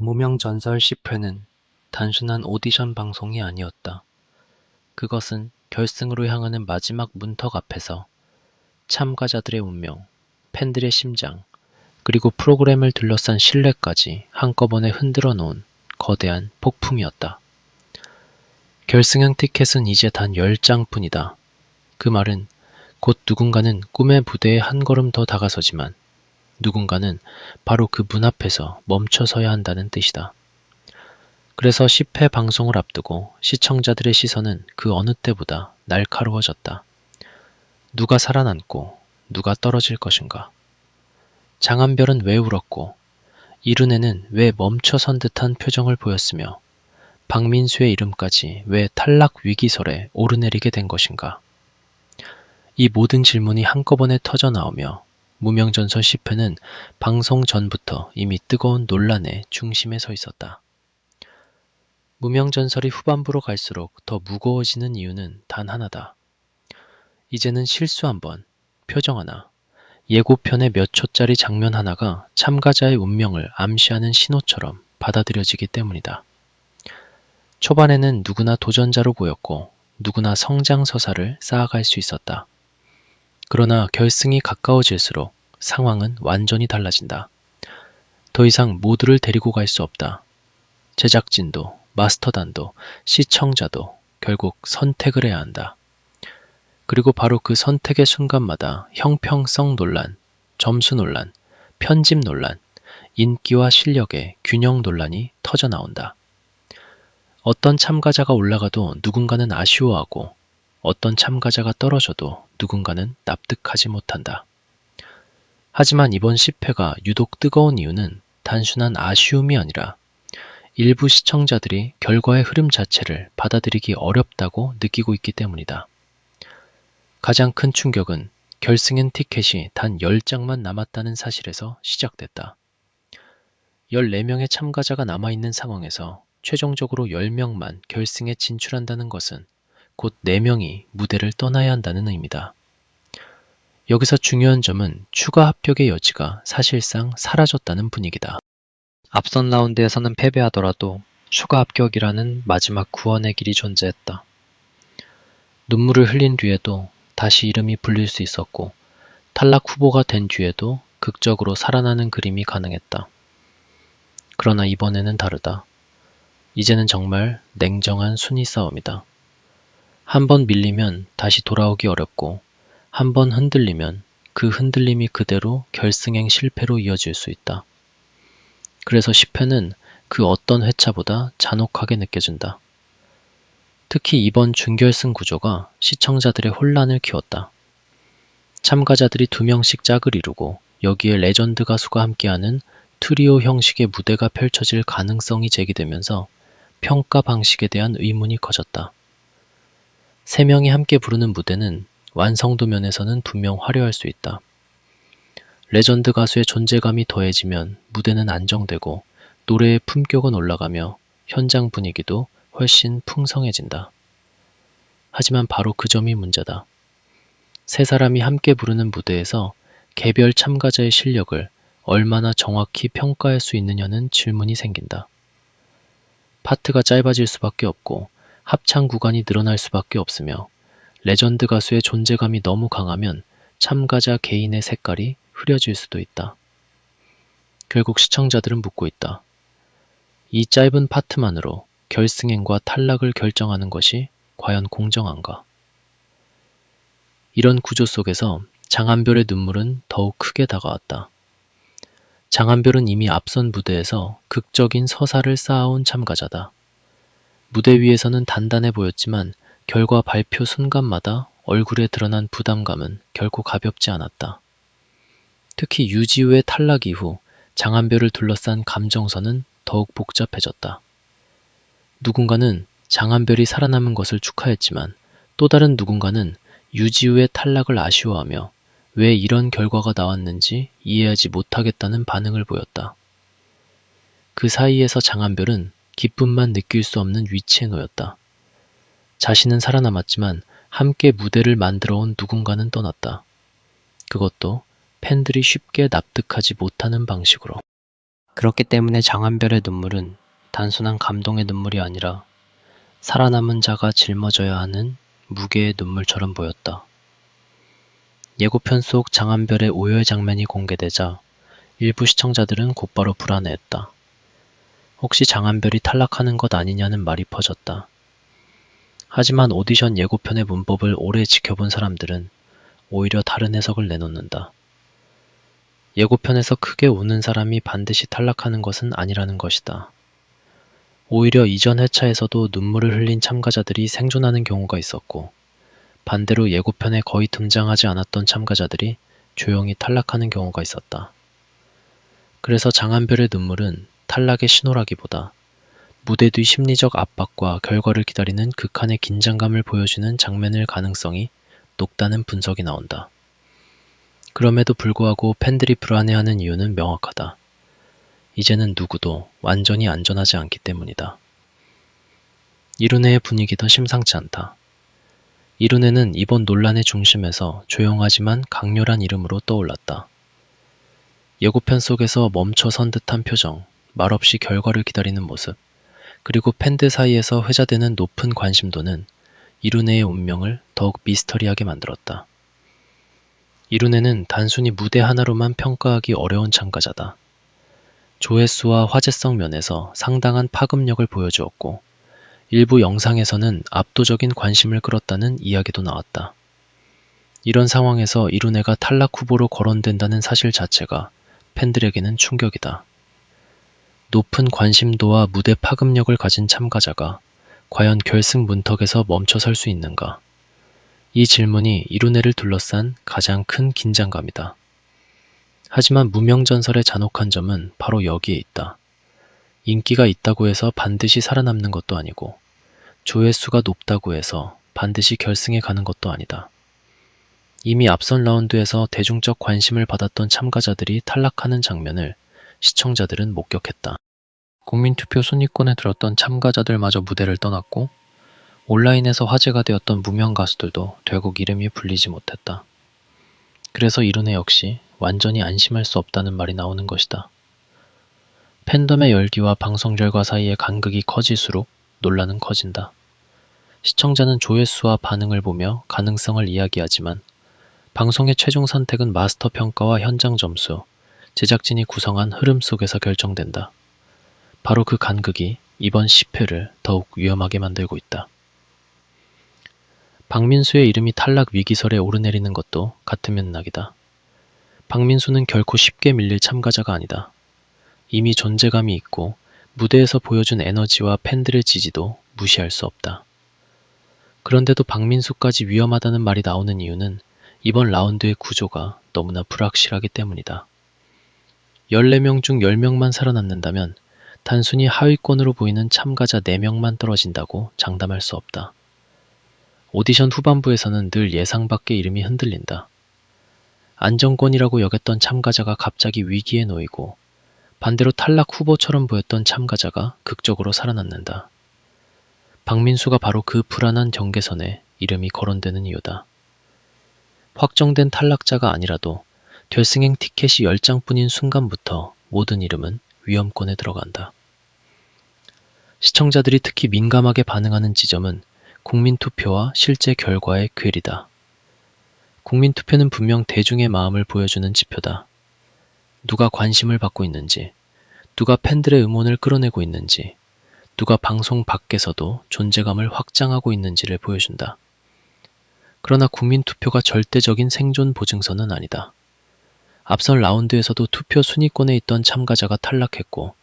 무명전설 10회는 단순한 오디션 방송이 아니었다. 그것은 결승으로 향하는 마지막 문턱 앞에서 참가자들의 운명, 팬들의 심장, 그리고 프로그램을 둘러싼 신뢰까지 한꺼번에 흔들어 놓은 거대한 폭풍이었다. 결승형 티켓은 이제 단 10장뿐이다. 그 말은 곧 누군가는 꿈의 무대에 한 걸음 더 다가서지만 누군가는 바로 그 문 앞에서 멈춰서야 한다는 뜻이다. 그래서 10회 방송을 앞두고 시청자들의 시선은 그 어느 때보다 날카로워졌다. 누가 살아남고 누가 떨어질 것인가? 장한별은 왜 울었고 이룬애는 왜 멈춰선 듯한 표정을 보였으며 박민수의 이름까지 왜 탈락 위기설에 오르내리게 된 것인가? 이 모든 질문이 한꺼번에 터져 나오며 무명전설 10회는 방송 전부터 이미 뜨거운 논란의 중심에 서 있었다. 무명전설이 후반부로 갈수록 더 무거워지는 이유는 단 하나다. 이제는 실수 한 번, 표정 하나, 예고편의 몇 초짜리 장면 하나가 참가자의 운명을 암시하는 신호처럼 받아들여지기 때문이다. 초반에는 누구나 도전자로 보였고 누구나 성장서사를 쌓아갈 수 있었다. 그러나 결승이 가까워질수록 상황은 완전히 달라진다. 더 이상 모두를 데리고 갈 수 없다. 제작진도 마스터단도 시청자도 결국 선택을 해야 한다. 그리고 바로 그 선택의 순간마다 형평성 논란, 점수 논란, 편집 논란, 인기와 실력의 균형 논란이 터져 나온다. 어떤 참가자가 올라가도 누군가는 아쉬워하고 어떤 참가자가 떨어져도 누군가는 납득하지 못한다. 하지만 이번 10회가 유독 뜨거운 이유는 단순한 아쉬움이 아니라 일부 시청자들이 결과의 흐름 자체를 받아들이기 어렵다고 느끼고 있기 때문이다. 가장 큰 충격은 결승엔 티켓이 단 10장만 남았다는 사실에서 시작됐다. 14명의 참가자가 남아있는 상황에서 최종적으로 10명만 결승에 진출한다는 것은 곧 4명이 무대를 떠나야 한다는 의미다. 여기서 중요한 점은 추가 합격의 여지가 사실상 사라졌다는 분위기다. 앞선 라운드에서는 패배하더라도 추가 합격이라는 마지막 구원의 길이 존재했다. 눈물을 흘린 뒤에도 다시 이름이 불릴 수 있었고 탈락 후보가 된 뒤에도 극적으로 살아나는 그림이 가능했다. 그러나 이번에는 다르다. 이제는 정말 냉정한 순위 싸움이다. 한 번 밀리면 다시 돌아오기 어렵고 한 번 흔들리면 그 흔들림이 그대로 결승행 실패로 이어질 수 있다. 그래서 10회는 그 어떤 회차보다 잔혹하게 느껴진다. 특히 이번 준결승 구조가 시청자들의 혼란을 키웠다. 참가자들이 2명씩 짝을 이루고 여기에 레전드 가수가 함께하는 트리오 형식의 무대가 펼쳐질 가능성이 제기되면서 평가 방식에 대한 의문이 커졌다. 3명이 함께 부르는 무대는 완성도 면에서는 분명 화려할 수 있다. 레전드 가수의 존재감이 더해지면 무대는 안정되고 노래의 품격은 올라가며 현장 분위기도 훨씬 풍성해진다. 하지만 바로 그 점이 문제다. 3사람이 함께 부르는 무대에서 개별 참가자의 실력을 얼마나 정확히 평가할 수 있느냐는 질문이 생긴다. 파트가 짧아질 수밖에 없고 합창 구간이 늘어날 수밖에 없으며 레전드 가수의 존재감이 너무 강하면 참가자 개인의 색깔이 흐려질 수도 있다. 결국 시청자들은 묻고 있다. 이 짧은 파트만으로 결승행과 탈락을 결정하는 것이 과연 공정한가? 이런 구조 속에서 장한별의 눈물은 더욱 크게 다가왔다. 장한별은 이미 앞선 무대에서 극적인 서사를 쌓아온 참가자다. 무대 위에서는 단단해 보였지만 결과 발표 순간마다 얼굴에 드러난 부담감은 결코 가볍지 않았다. 특히 유지우의 탈락 이후 장한별을 둘러싼 감정선은 더욱 복잡해졌다. 누군가는 장한별이 살아남은 것을 축하했지만 또 다른 누군가는 유지우의 탈락을 아쉬워하며 왜 이런 결과가 나왔는지 이해하지 못하겠다는 반응을 보였다. 그 사이에서 장한별은 기쁨만 느낄 수 없는 위치에 놓였다. 자신은 살아남았지만 함께 무대를 만들어온 누군가는 떠났다. 그것도 팬들이 쉽게 납득하지 못하는 방식으로. 그렇기 때문에 장한별의 눈물은 단순한 감동의 눈물이 아니라 살아남은 자가 짊어져야 하는 무게의 눈물처럼 보였다. 예고편 속 장한별의 오열 장면이 공개되자 일부 시청자들은 곧바로 불안해했다. 혹시 장한별이 탈락하는 것 아니냐는 말이 퍼졌다. 하지만 오디션 예고편의 문법을 오래 지켜본 사람들은 오히려 다른 해석을 내놓는다. 예고편에서 크게 우는 사람이 반드시 탈락하는 것은 아니라는 것이다. 오히려 이전 회차에서도 눈물을 흘린 참가자들이 생존하는 경우가 있었고, 반대로 예고편에 거의 등장하지 않았던 참가자들이 조용히 탈락하는 경우가 있었다. 그래서 장한별의 눈물은 탈락의 신호라기보다 무대 뒤 심리적 압박과 결과를 기다리는 극한의 긴장감을 보여주는 장면일 가능성이 높다는 분석이 나온다. 그럼에도 불구하고 팬들이 불안해하는 이유는 명확하다. 이제는 누구도 완전히 안전하지 않기 때문이다. 이룬해의 분위기도 심상치 않다. 이룬해는 이번 논란의 중심에서 조용하지만 강렬한 이름으로 떠올랐다. 예고편 속에서 멈춰선 듯한 표정, 말없이 결과를 기다리는 모습, 그리고 팬들 사이에서 회자되는 높은 관심도는 이룬해의 운명을 더욱 미스터리하게 만들었다. 이룬해는 단순히 무대 하나로만 평가하기 어려운 참가자다. 조회수와 화제성 면에서 상당한 파급력을 보여주었고, 일부 영상에서는 압도적인 관심을 끌었다는 이야기도 나왔다. 이런 상황에서 이룬해가 탈락 후보로 거론된다는 사실 자체가 팬들에게는 충격이다. 높은 관심도와 무대 파급력을 가진 참가자가 과연 결승 문턱에서 멈춰설 수 있는가? 이 질문이 이룬해를 둘러싼 가장 큰 긴장감이다. 하지만 무명전설의 잔혹한 점은 바로 여기에 있다. 인기가 있다고 해서 반드시 살아남는 것도 아니고, 조회수가 높다고 해서 반드시 결승에 가는 것도 아니다. 이미 앞선 라운드에서 대중적 관심을 받았던 참가자들이 탈락하는 장면을 시청자들은 목격했다. 국민투표 순위권에 들었던 참가자들마저 무대를 떠났고, 온라인에서 화제가 되었던 무명 가수들도 결국 이름이 불리지 못했다. 그래서 이룬해 역시 완전히 안심할 수 없다는 말이 나오는 것이다. 팬덤의 열기와 방송 결과 사이의 간극이 커질수록 논란은 커진다. 시청자는 조회수와 반응을 보며 가능성을 이야기하지만, 방송의 최종 선택은 마스터 평가와 현장 점수, 제작진이 구성한 흐름 속에서 결정된다. 바로 그 간극이 이번 10회를 더욱 위험하게 만들고 있다. 박민수의 이름이 탈락 위기설에 오르내리는 것도 같은 맥락이다. 박민수는 결코 쉽게 밀릴 참가자가 아니다. 이미 존재감이 있고 무대에서 보여준 에너지와 팬들의 지지도 무시할 수 없다. 그런데도 박민수까지 위험하다는 말이 나오는 이유는 이번 라운드의 구조가 너무나 불확실하기 때문이다. 14명 중 10명만 살아남는다면 단순히 하위권으로 보이는 참가자 4명만 떨어진다고 장담할 수 없다. 오디션 후반부에서는 늘 예상 밖의 이름이 흔들린다. 안정권이라고 여겼던 참가자가 갑자기 위기에 놓이고, 반대로 탈락 후보처럼 보였던 참가자가 극적으로 살아남는다. 박민수가 바로 그 불안한 경계선에 이름이 거론되는 이유다. 확정된 탈락자가 아니라도 결승행 티켓이 10장뿐인 순간부터 모든 이름은 위험권에 들어간다. 시청자들이 특히 민감하게 반응하는 지점은 국민투표와 실제 결과의 괴리다. 국민투표는 분명 대중의 마음을 보여주는 지표다. 누가 관심을 받고 있는지, 누가 팬들의 응원을 끌어내고 있는지, 누가 방송 밖에서도 존재감을 확장하고 있는지를 보여준다. 그러나 국민투표가 절대적인 생존 보증서는 아니다. 앞선 라운드에서도 투표 순위권에 있던 참가자가 탈락했고,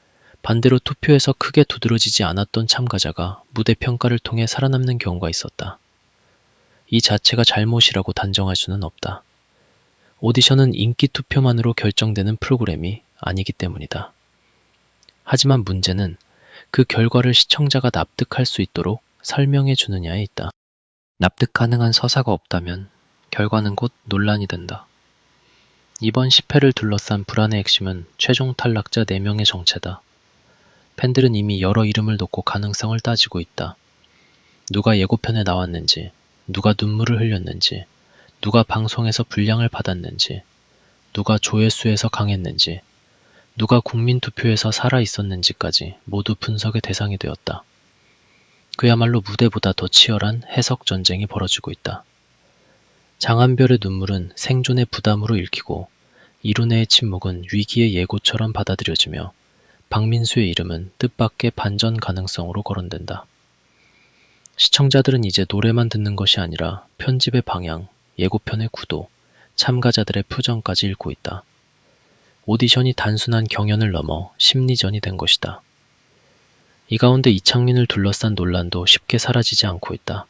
반대로 투표에서 크게 두드러지지 않았던 참가자가 무대 평가를 통해 살아남는 경우가 있었다. 이 자체가 잘못이라고 단정할 수는 없다. 오디션은 인기 투표만으로 결정되는 프로그램이 아니기 때문이다. 하지만 문제는 그 결과를 시청자가 납득할 수 있도록 설명해 주느냐에 있다. 납득 가능한 서사가 없다면 결과는 곧 논란이 된다. 이번 10회를 둘러싼 불안의 핵심은 최종 탈락자 4명의 정체다. 팬들은 이미 여러 이름을 놓고 가능성을 따지고 있다. 누가 예고편에 나왔는지, 누가 눈물을 흘렸는지, 누가 방송에서 분량을 받았는지, 누가 조회수에서 강했는지, 누가 국민투표에서 살아있었는지까지 모두 분석의 대상이 되었다. 그야말로 무대보다 더 치열한 해석 전쟁이 벌어지고 있다. 장한별의 눈물은 생존의 부담으로 읽히고 이룬혜의 침묵은 위기의 예고처럼 받아들여지며 박민수의 이름은 뜻밖의 반전 가능성으로 거론된다. 시청자들은 이제 노래만 듣는 것이 아니라 편집의 방향, 예고편의 구도, 참가자들의 표정까지 읽고 있다. 오디션이 단순한 경연을 넘어 심리전이 된 것이다. 이 가운데 이창민을 둘러싼 논란도 쉽게 사라지지 않고 있다.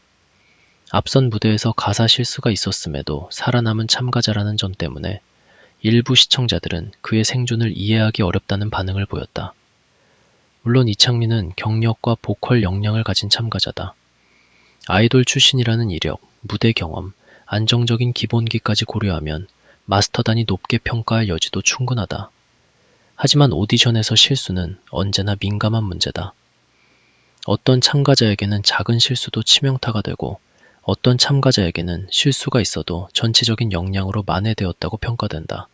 앞선 무대에서 가사 실수가 있었음에도 살아남은 참가자라는 점 때문에 일부 시청자들은 그의 생존을 이해하기 어렵다는 반응을 보였다. 물론 이창민은 경력과 보컬 역량을 가진 참가자다. 아이돌 출신이라는 이력, 무대 경험, 안정적인 기본기까지 고려하면 마스터단이 높게 평가할 여지도 충분하다. 하지만 오디션에서 실수는 언제나 민감한 문제다. 어떤 참가자에게는 작은 실수도 치명타가 되고 어떤 참가자에게는 실수가 있어도 전체적인 역량으로 만회되었다고 평가된다.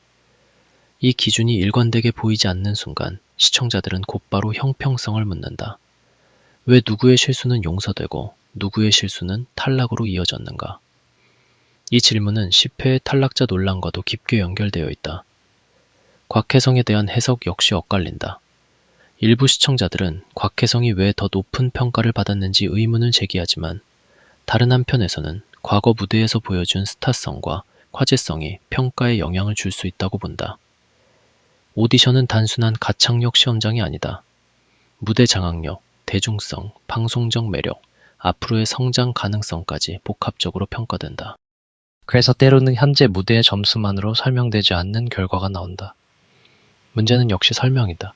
이 기준이 일관되게 보이지 않는 순간 시청자들은 곧바로 형평성을 묻는다. 왜 누구의 실수는 용서되고 누구의 실수는 탈락으로 이어졌는가? 이 질문은 10회의 탈락자 논란과도 깊게 연결되어 있다. 곽혜성에 대한 해석 역시 엇갈린다. 일부 시청자들은 곽혜성이 왜 더 높은 평가를 받았는지 의문을 제기하지만 다른 한편에서는 과거 무대에서 보여준 스타성과 화제성이 평가에 영향을 줄 수 있다고 본다. 오디션은 단순한 가창력 시험장이 아니다. 무대 장악력, 대중성, 방송적 매력, 앞으로의 성장 가능성까지 복합적으로 평가된다. 그래서 때로는 현재 무대의 점수만으로 설명되지 않는 결과가 나온다. 문제는 역시 설명이다.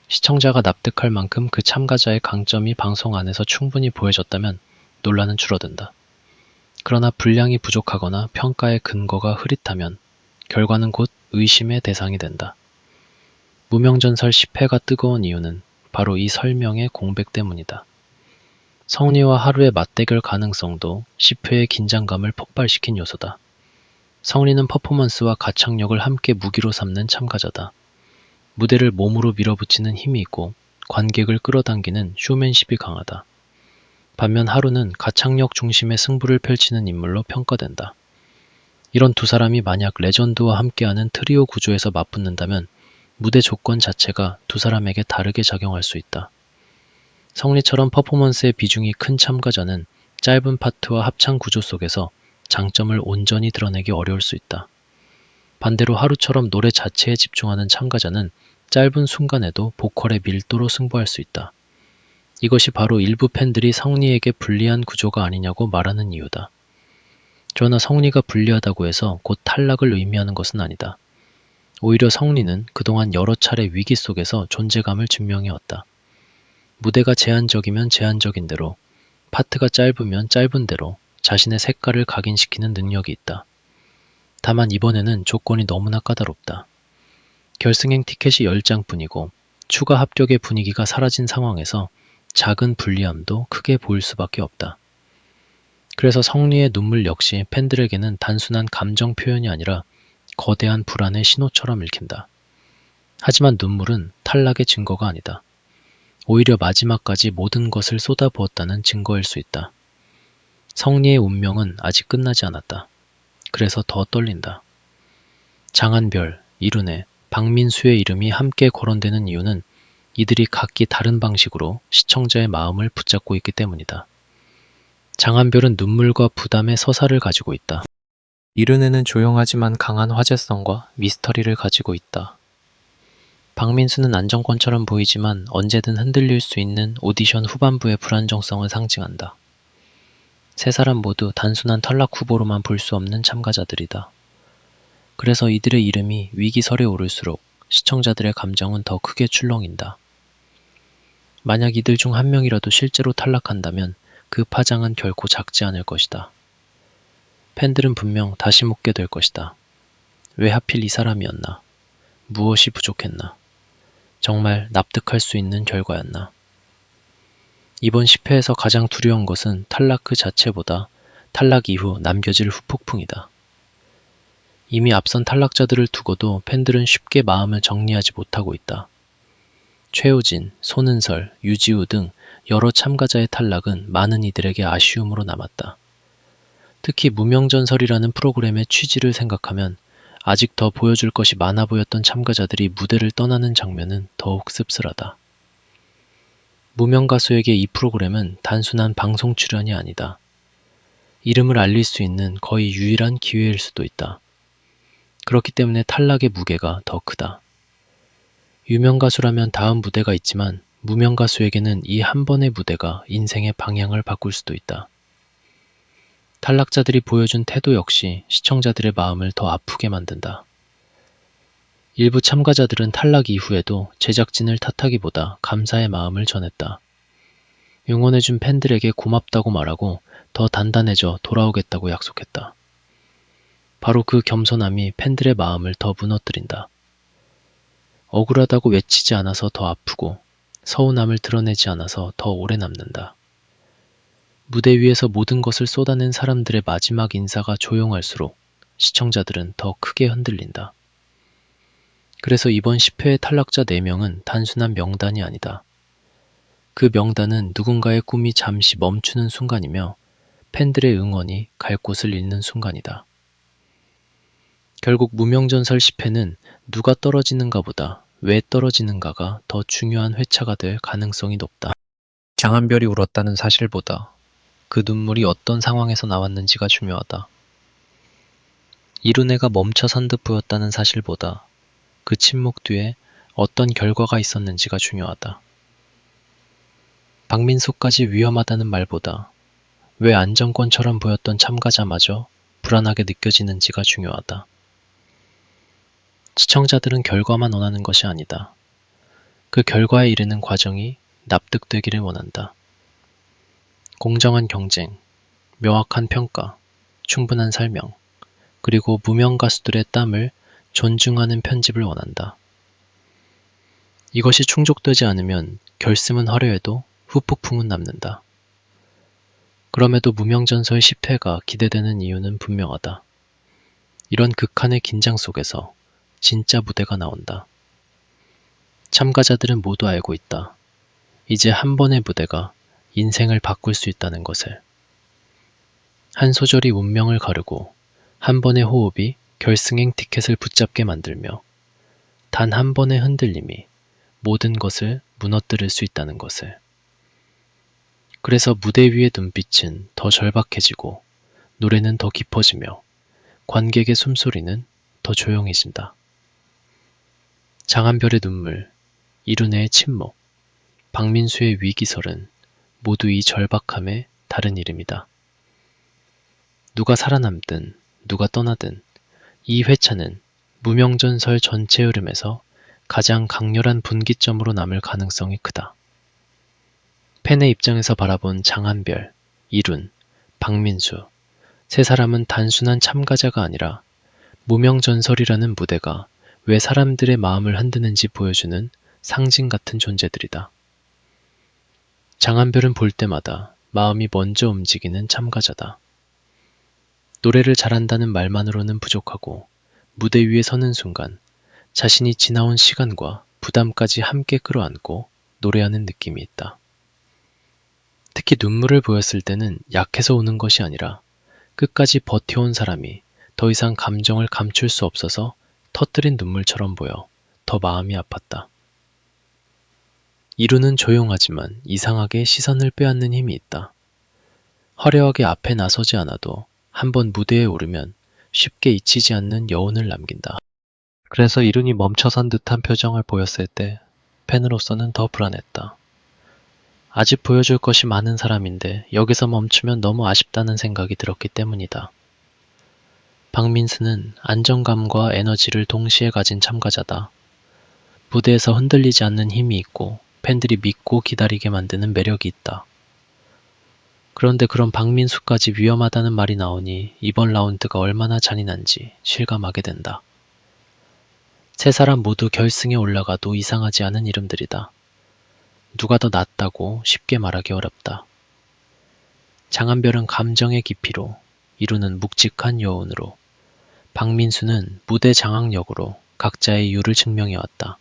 시청자가 납득할 만큼 그 참가자의 강점이 방송 안에서 충분히 보여졌다면 논란은 줄어든다. 그러나 분량이 부족하거나 평가의 근거가 흐릿하면 결과는 곧 의심의 대상이 된다. 무명전설 10회가 뜨거운 이유는 바로 이 설명의 공백 때문이다. 성리와 하루의 맞대결 가능성도 10회의 긴장감을 폭발시킨 요소다. 성리는 퍼포먼스와 가창력을 함께 무기로 삼는 참가자다. 무대를 몸으로 밀어붙이는 힘이 있고 관객을 끌어당기는 쇼맨십이 강하다. 반면 하루는 가창력 중심의 승부를 펼치는 인물로 평가된다. 이런 두 사람이 만약 레전드와 함께하는 트리오 구조에서 맞붙는다면 무대 조건 자체가 두 사람에게 다르게 작용할 수 있다. 성리처럼 퍼포먼스의 비중이 큰 참가자는 짧은 파트와 합창 구조 속에서 장점을 온전히 드러내기 어려울 수 있다. 반대로 하루처럼 노래 자체에 집중하는 참가자는 짧은 순간에도 보컬의 밀도로 승부할 수 있다. 이것이 바로 일부 팬들이 성리에게 불리한 구조가 아니냐고 말하는 이유다. 그러나 성리가 불리하다고 해서 곧 탈락을 의미하는 것은 아니다. 오히려 성리는 그동안 여러 차례 위기 속에서 존재감을 증명해왔다. 무대가 제한적이면 제한적인 대로, 파트가 짧으면 짧은 대로 자신의 색깔을 각인시키는 능력이 있다. 다만 이번에는 조건이 너무나 까다롭다. 결승행 티켓이 10장뿐이고 추가 합격의 분위기가 사라진 상황에서 작은 불리함도 크게 보일 수밖에 없다. 그래서 성리의 눈물 역시 팬들에게는 단순한 감정 표현이 아니라 거대한 불안의 신호처럼 읽힌다. 하지만 눈물은 탈락의 증거가 아니다. 오히려 마지막까지 모든 것을 쏟아부었다는 증거일 수 있다. 성리의 운명은 아직 끝나지 않았다. 그래서 더 떨린다. 장한별, 이룬혜, 박민수의 이름이 함께 거론되는 이유는 이들이 각기 다른 방식으로 시청자의 마음을 붙잡고 있기 때문이다. 장한별은 눈물과 부담의 서사를 가지고 있다. 이룬혜는 조용하지만 강한 화제성과 미스터리를 가지고 있다. 박민수는 안정권처럼 보이지만 언제든 흔들릴 수 있는 오디션 후반부의 불안정성을 상징한다. 세 사람 모두 단순한 탈락 후보로만 볼 수 없는 참가자들이다. 그래서 이들의 이름이 위기설에 오를수록 시청자들의 감정은 더 크게 출렁인다. 만약 이들 중 한 명이라도 실제로 탈락한다면 그 파장은 결코 작지 않을 것이다. 팬들은 분명 다시 묻게 될 것이다. 왜 하필 이 사람이었나? 무엇이 부족했나? 정말 납득할 수 있는 결과였나? 이번 10회에서 가장 두려운 것은 탈락 그 자체보다 탈락 이후 남겨질 후폭풍이다. 이미 앞선 탈락자들을 두고도 팬들은 쉽게 마음을 정리하지 못하고 있다. 최우진, 손은설, 유지우 등 여러 참가자의 탈락은 많은 이들에게 아쉬움으로 남았다. 특히 무명전설이라는 프로그램의 취지를 생각하면 아직 더 보여줄 것이 많아 보였던 참가자들이 무대를 떠나는 장면은 더욱 씁쓸하다. 무명 가수에게 이 프로그램은 단순한 방송 출연이 아니다. 이름을 알릴 수 있는 거의 유일한 기회일 수도 있다. 그렇기 때문에 탈락의 무게가 더 크다. 유명 가수라면 다음 무대가 있지만 무명 가수에게는 이 한 번의 무대가 인생의 방향을 바꿀 수도 있다. 탈락자들이 보여준 태도 역시 시청자들의 마음을 더 아프게 만든다. 일부 참가자들은 탈락 이후에도 제작진을 탓하기보다 감사의 마음을 전했다. 응원해준 팬들에게 고맙다고 말하고 더 단단해져 돌아오겠다고 약속했다. 바로 그 겸손함이 팬들의 마음을 더 무너뜨린다. 억울하다고 외치지 않아서 더 아프고 서운함을 드러내지 않아서 더 오래 남는다. 무대 위에서 모든 것을 쏟아낸 사람들의 마지막 인사가 조용할수록 시청자들은 더 크게 흔들린다. 그래서 이번 10회의 탈락자 4명은 단순한 명단이 아니다. 그 명단은 누군가의 꿈이 잠시 멈추는 순간이며 팬들의 응원이 갈 곳을 잃는 순간이다. 결국 무명전설 10회는 누가 떨어지는가보다 왜 떨어지는가가 더 중요한 회차가 될 가능성이 높다. 장한별이 울었다는 사실보다 그 눈물이 어떤 상황에서 나왔는지가 중요하다. 이룬애가 멈춰 선 듯 보였다는 사실보다 그 침묵 뒤에 어떤 결과가 있었는지가 중요하다. 박민수까지 위험하다는 말보다 왜 안정권처럼 보였던 참가자마저 불안하게 느껴지는지가 중요하다. 시청자들은 결과만 원하는 것이 아니다. 그 결과에 이르는 과정이 납득되기를 원한다. 공정한 경쟁, 명확한 평가, 충분한 설명, 그리고 무명 가수들의 땀을 존중하는 편집을 원한다. 이것이 충족되지 않으면 결승은 화려해도 후폭풍은 남는다. 그럼에도 무명전설 10회가 기대되는 이유는 분명하다. 이런 극한의 긴장 속에서 진짜 무대가 나온다. 참가자들은 모두 알고 있다. 이제 한 번의 무대가 인생을 바꿀 수 있다는 것을. 한 소절이 운명을 가르고 한 번의 호흡이 결승행 티켓을 붙잡게 만들며 단 한 번의 흔들림이 모든 것을 무너뜨릴 수 있다는 것을. 그래서 무대 위의 눈빛은 더 절박해지고 노래는 더 깊어지며 관객의 숨소리는 더 조용해진다. 장한별의 눈물, 이룬애의 침묵, 박민수의 위기설은 모두 이 절박함의 다른 이름이다. 누가 살아남든 누가 떠나든 이 회차는 무명전설 전체 흐름에서 가장 강렬한 분기점으로 남을 가능성이 크다. 팬의 입장에서 바라본 장한별, 이룬, 박민수 세 사람은 단순한 참가자가 아니라 무명전설이라는 무대가 왜 사람들의 마음을 흔드는지 보여주는 상징 같은 존재들이다. 장한별은 볼 때마다 마음이 먼저 움직이는 참가자다. 노래를 잘한다는 말만으로는 부족하고 무대 위에 서는 순간 자신이 지나온 시간과 부담까지 함께 끌어안고 노래하는 느낌이 있다. 특히 눈물을 보였을 때는 약해서 우는 것이 아니라 끝까지 버텨온 사람이 더 이상 감정을 감출 수 없어서 터뜨린 눈물처럼 보여 더 마음이 아팠다. 이루는 조용하지만 이상하게 시선을 빼앗는 힘이 있다. 화려하게 앞에 나서지 않아도 한번 무대에 오르면 쉽게 잊히지 않는 여운을 남긴다. 그래서 이룬이 멈춰선 듯한 표정을 보였을 때 팬으로서는 더 불안했다. 아직 보여줄 것이 많은 사람인데 여기서 멈추면 너무 아쉽다는 생각이 들었기 때문이다. 박민수는 안정감과 에너지를 동시에 가진 참가자다. 무대에서 흔들리지 않는 힘이 있고 팬들이 믿고 기다리게 만드는 매력이 있다. 그런데 그런 박민수까지 위험하다는 말이 나오니 이번 라운드가 얼마나 잔인한지 실감하게 된다. 세 사람 모두 결승에 올라가도 이상하지 않은 이름들이다. 누가 더 낫다고 쉽게 말하기 어렵다. 장한별은 감정의 깊이로, 이루는 묵직한 여운으로, 박민수는 무대 장악력으로 각자의 이유를 증명해왔다.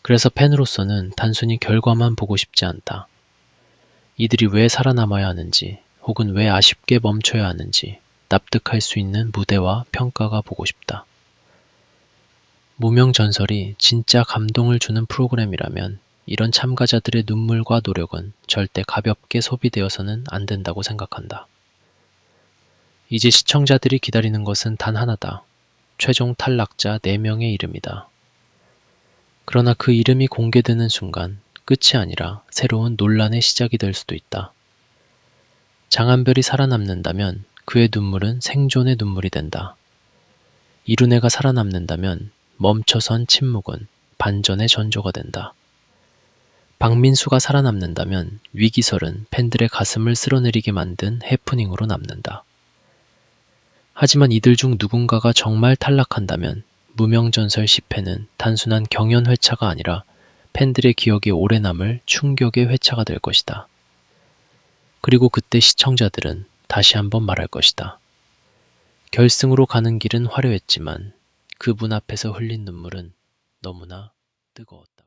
그래서 팬으로서는 단순히 결과만 보고 싶지 않다. 이들이 왜 살아남아야 하는지 혹은 왜 아쉽게 멈춰야 하는지 납득할 수 있는 무대와 평가가 보고 싶다. 무명전설이 진짜 감동을 주는 프로그램이라면 이런 참가자들의 눈물과 노력은 절대 가볍게 소비되어서는 안 된다고 생각한다. 이제 시청자들이 기다리는 것은 단 하나다. 최종 탈락자 4명의 이름이다. 그러나 그 이름이 공개되는 순간 끝이 아니라 새로운 논란의 시작이 될 수도 있다. 장한별이 살아남는다면 그의 눈물은 생존의 눈물이 된다. 이룬애가 살아남는다면 멈춰선 침묵은 반전의 전조가 된다. 박민수가 살아남는다면 위기설은 팬들의 가슴을 쓸어내리게 만든 해프닝으로 남는다. 하지만 이들 중 누군가가 정말 탈락한다면 무명전설 10회는 단순한 경연회차가 아니라 팬들의 기억에 오래 남을 충격의 회차가 될 것이다. 그리고 그때 시청자들은 다시 한번 말할 것이다. 결승으로 가는 길은 화려했지만 그 문 앞에서 흘린 눈물은 너무나 뜨거웠다.